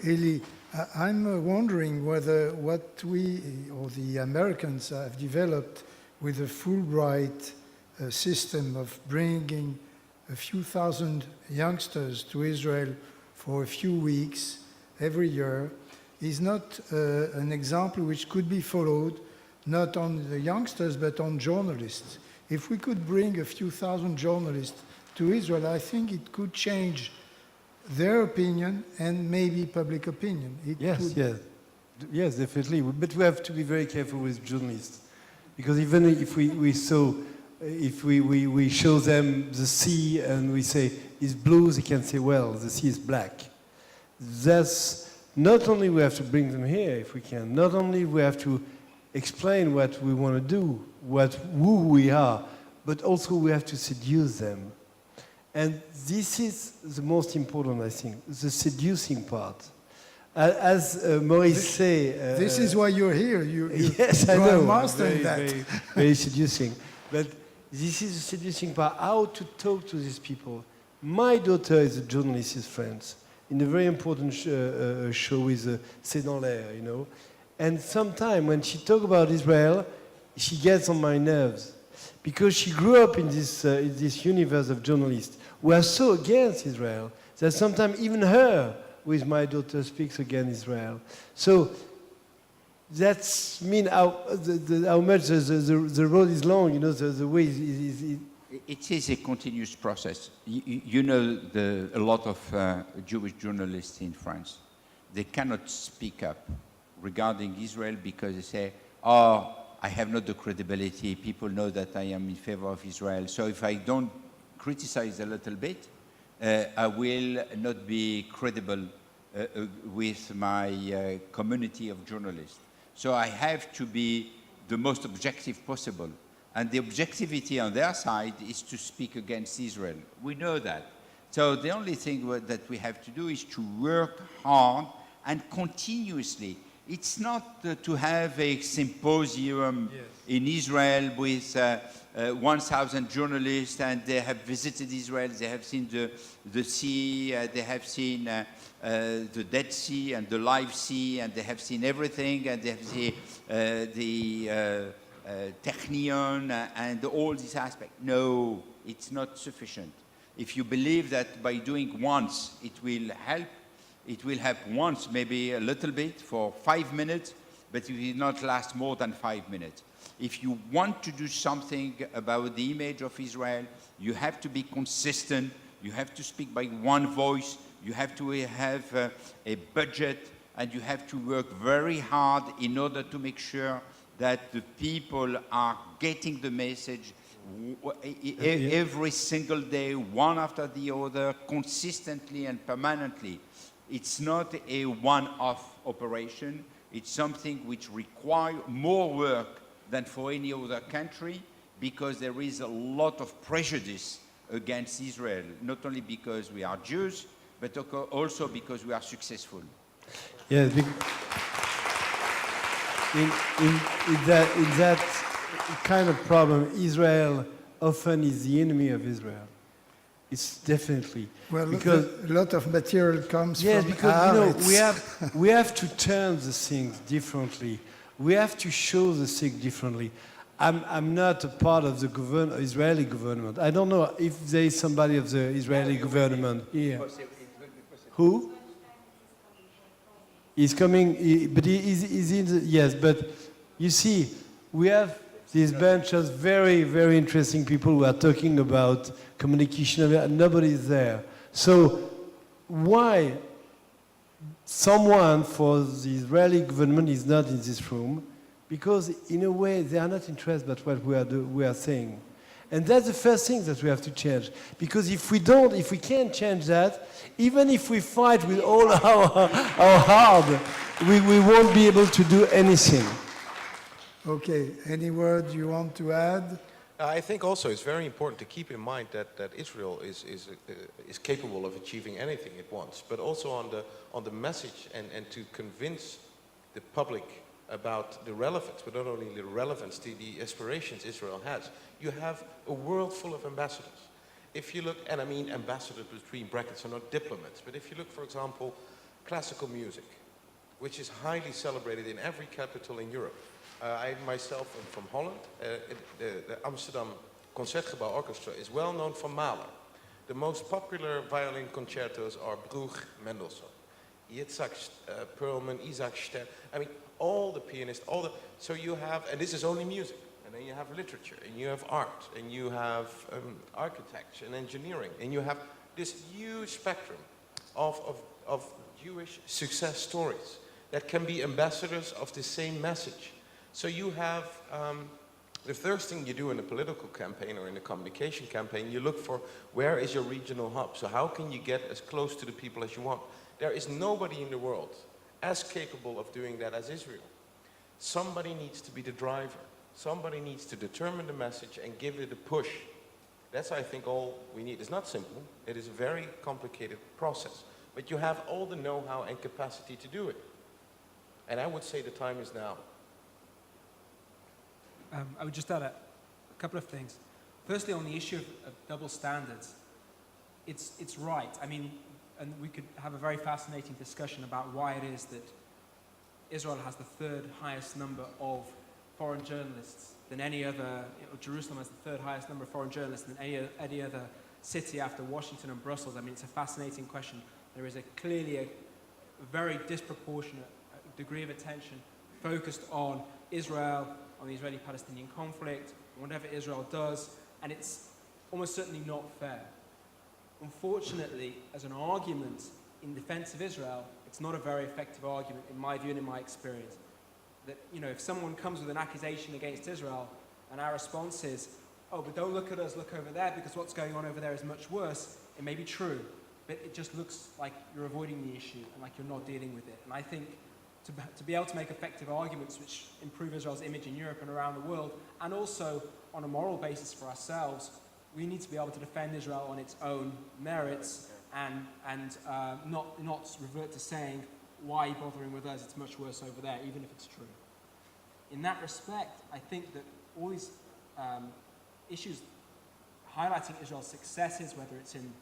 Eli, I'm wondering whether what we or the Americans have developed with a Fulbright system of bringing a few thousand youngsters to Israel for a few weeks every year is not an example which could be followed not on the youngsters but on journalists. If we could bring a few thousand journalists to Israel, I think it could change their opinion and maybe public opinion. Yes, definitely. But we have to be very careful with journalists, because even if we show them the sea and we say it's blue, they can say, well, the sea is black. That's not only we have to bring them here if we can, not only we have to explain what we want to do, who we are, but also we have to seduce them. And this is the most important, I think, the seducing part. As Maurice said... this is why you're here. Yes, I know. You are mastering that. Very, very seducing. But this is the seducing part, how to talk to these people. My daughter is a journalist in France, in a very important show with C'est dans l'air, you know. And sometimes when she talks about Israel, she gets on my nerves, because she grew up in this universe of journalists who are so against Israel that sometimes even her, with my daughter, speaks against Israel. So that's mean how much the road is long, you know, the way is. It is a continuous process. You know, a lot of Jewish journalists in France, they cannot speak up regarding Israel because they say, oh, I have not the credibility. People know that I am in favor of Israel. So if I don't criticize a little bit, I will not be credible with my community of journalists. So I have to be the most objective possible. And the objectivity on their side is to speak against Israel. We know that. So the only thing that we have to do is to work hard and continuously. It's not to have a symposium in Israel with 1,000 journalists, and they have visited Israel, they have seen the sea, they have seen the Dead Sea and the Live Sea, and they have seen everything, and they have seen the Technion and all these aspects. No, it's not sufficient. If you believe that by doing once it will help once, maybe a little bit for 5 minutes, but it will not last more than 5 minutes. If you want to do something about the image of Israel, you have to be consistent, you have to speak by one voice, you have to have a budget, and you have to work very hard in order to make sure that the people are getting the message every single day, one after the other, consistently and permanently. It's not a one-off operation. It's something which requires more work than for any other country, because there is a lot of prejudice against Israel, not only because we are Jews, but also because we are successful. Yeah, in that kind of problem, Israel often is the enemy of Israel. It's definitely. Well, because a lot of material comes from because you know, we have to turn the things differently. We have to show the thing differently. I'm not a part of the Israeli government. I don't know if there is somebody of the Israeli government here. Who? He's coming, but he's in the, yes, but you see, we have this bunch of very, very interesting people who are talking about communication, and nobody is there. So why someone for the Israeli government is not in this room? Because in a way, they are not interested in what we are saying. And that's the first thing that we have to change. Because if we can't change that, even if we fight with all our heart, we won't be able to do anything. Okay, any word you want to add? I think also it's very important to keep in mind that Israel is capable of achieving anything it wants, but also on the message and to convince the public about the relevance, but not only the relevance to the aspirations Israel has. You have a world full of ambassadors. If you look, and I mean ambassadors between brackets are not diplomats, but if you look, for example, classical music, which is highly celebrated in every capital in Europe. I myself am from Holland. The Amsterdam Concertgebouw Orchestra is well known for Mahler. The most popular violin concertos are Bruch, Mendelssohn, Yitzhak Perlman, Isaac Stern. I mean, all the pianists, so you have, and this is only music, and then you have literature, and you have art, and you have architecture and engineering, and you have this huge spectrum of Jewish success stories that can be ambassadors of the same message. So you have, the first thing you do in a political campaign or in a communication campaign, you look for where is your regional hub. So how can you get as close to the people as you want? There is nobody in the world as capable of doing that as Israel. Somebody needs to be the driver. Somebody needs to determine the message and give it a push. That's, I think, all we need. It's not simple. It is a very complicated process. But you have all the know-how and capacity to do it. And I would say the time is now. I would just add a couple of things. Firstly, on the issue of double standards, it's right. I mean, and we could have a very fascinating discussion about why it is that Israel has the third highest number of foreign journalists than any other, or Jerusalem has the third highest number of foreign journalists than any other city after Washington and Brussels. I mean, it's a fascinating question. There is clearly a very disproportionate degree of attention focused on Israel, on the Israeli-Palestinian conflict, whatever Israel does, and it's almost certainly not fair. Unfortunately, as an argument in defense of Israel, it's not a very effective argument, in my view and in my experience. That, you know, if someone comes with an accusation against Israel, and our response is, oh, but don't look at us, look over there, because what's going on over there is much worse, it may be true, but it just looks like you're avoiding the issue, and like you're not dealing with it. And I think to be able to make effective arguments which improve Israel's image in Europe and around the world, and also on a moral basis for ourselves, we need to be able to defend Israel on its own merits and not revert to saying, why are you bothering with us, it's much worse over there, even if it's true. In that respect, I think that all these issues highlighting Israel's successes, whether it's in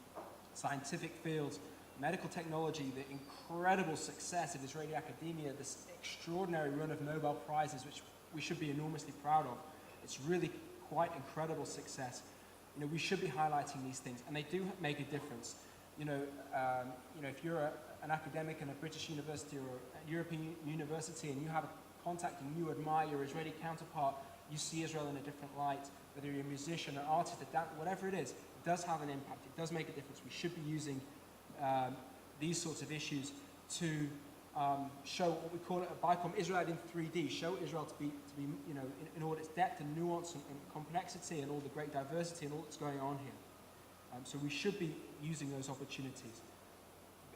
scientific fields, medical technology, the incredible success of Israeli academia, this extraordinary run of Nobel Prizes, which we should be enormously proud of. It's really quite incredible success. You know, we should be highlighting these things, and they do make a difference. If you're an academic in a British university or a European university, and you have a contact and you admire your Israeli counterpart, you see Israel in a different light. Whether you're a musician, an artist, whatever it is, it does have an impact. It does make a difference. We should be using these sorts of issues to show what we call it a BICOM Israel in 3D, show Israel to be in all its depth and nuance and complexity and all the great diversity and all that's going on here. So we should be using those opportunities.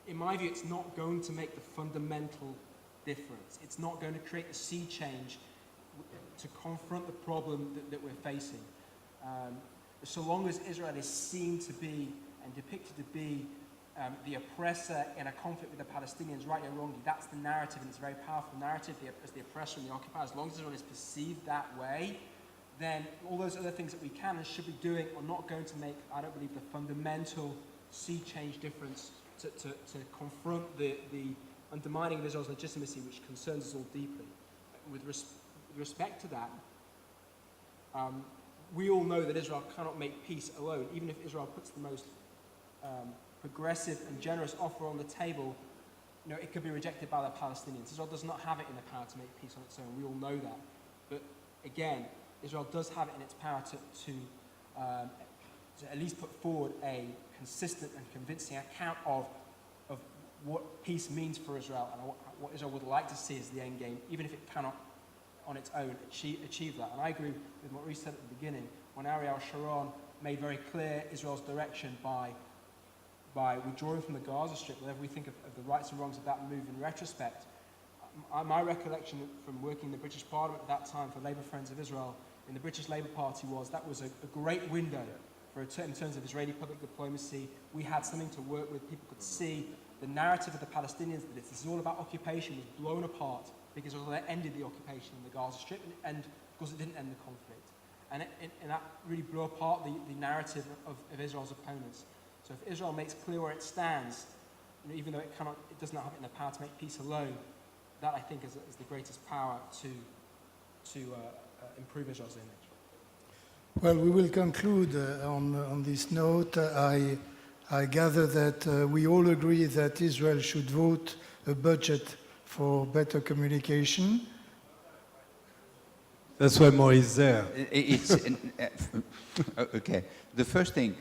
In my view, it's not going to make the fundamental difference. It's not going to create the sea change to confront the problem that we're facing. So long as Israel is seen to be and depicted to be the oppressor in a conflict with the Palestinians, rightly or wrongly, that's the narrative, and it's a very powerful narrative as the oppressor and the occupier. As long as Israel is perceived that way, then all those other things that we can and should be doing are not going to make, I don't believe, the fundamental sea change difference to confront the undermining of Israel's legitimacy, which concerns us all deeply. With respect to that, we all know that Israel cannot make peace alone. Even if Israel puts the most progressive and generous offer on the table, it could be rejected by the Palestinians. Israel does not have it in the power to make peace on its own. We all know that. But again, Israel does have it in its power to at least put forward a consistent and convincing account of what peace means for Israel and what Israel would like to see as the end game, even if it cannot on its own achieve that. And I agree with what Reece said at the beginning, when Ariel Sharon made very clear Israel's direction by withdrawing from the Gaza Strip, whatever we think of the rights and wrongs of that move in retrospect. My recollection from working in the British Parliament at that time for Labour Friends of Israel in the British Labour Party was that was a great window in terms of Israeli public diplomacy. We had something to work with. People could see the narrative of the Palestinians that this is all about occupation was blown apart because Israel ended the occupation in the Gaza Strip, and of course it didn't end the conflict. And that really blew apart the narrative of Israel's opponents. So if Israel makes clear where it stands, even though it does not have it in the power to make peace alone, that I think is the greatest power to improve Israel's image. Well, we will conclude on this note. I gather that we all agree that Israel should vote a budget for better communication. That's why more is there. Okay. The first thing,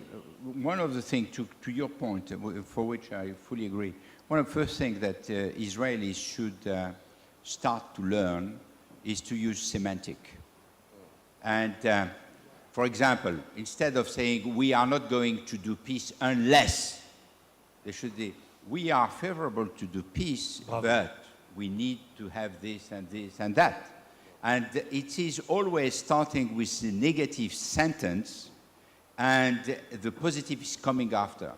one of the things to your point, for which I fully agree, one of the first things that Israelis should start to learn is to use semantic. And for example, instead of saying we are not going to do peace unless, they should say we are favorable to do peace, but we need to have this and this and that. And it is always starting with the negative sentence and the positive is coming after.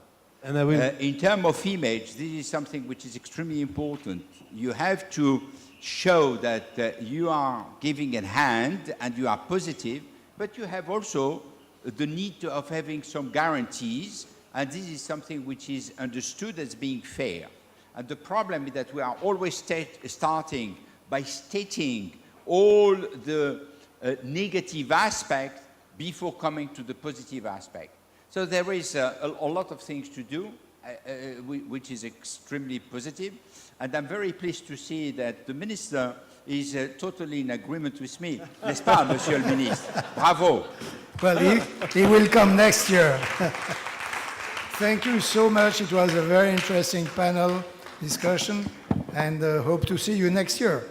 And I will... in terms of image, this is something which is extremely important. You have to show that you are giving a hand and you are positive, but you have also the need of having some guarantees, and this is something which is understood as being fair. And the problem is that we are always starting by stating all the negative aspects before coming to the positive aspect. So there is a lot of things to do, which is extremely positive. And I'm very pleased to see that the Minister is totally in agreement with me. N'est-ce pas, Monsieur le Ministre? Bravo. Well, he will come next year. Thank you so much. It was a very interesting panel discussion, and hope to see you next year.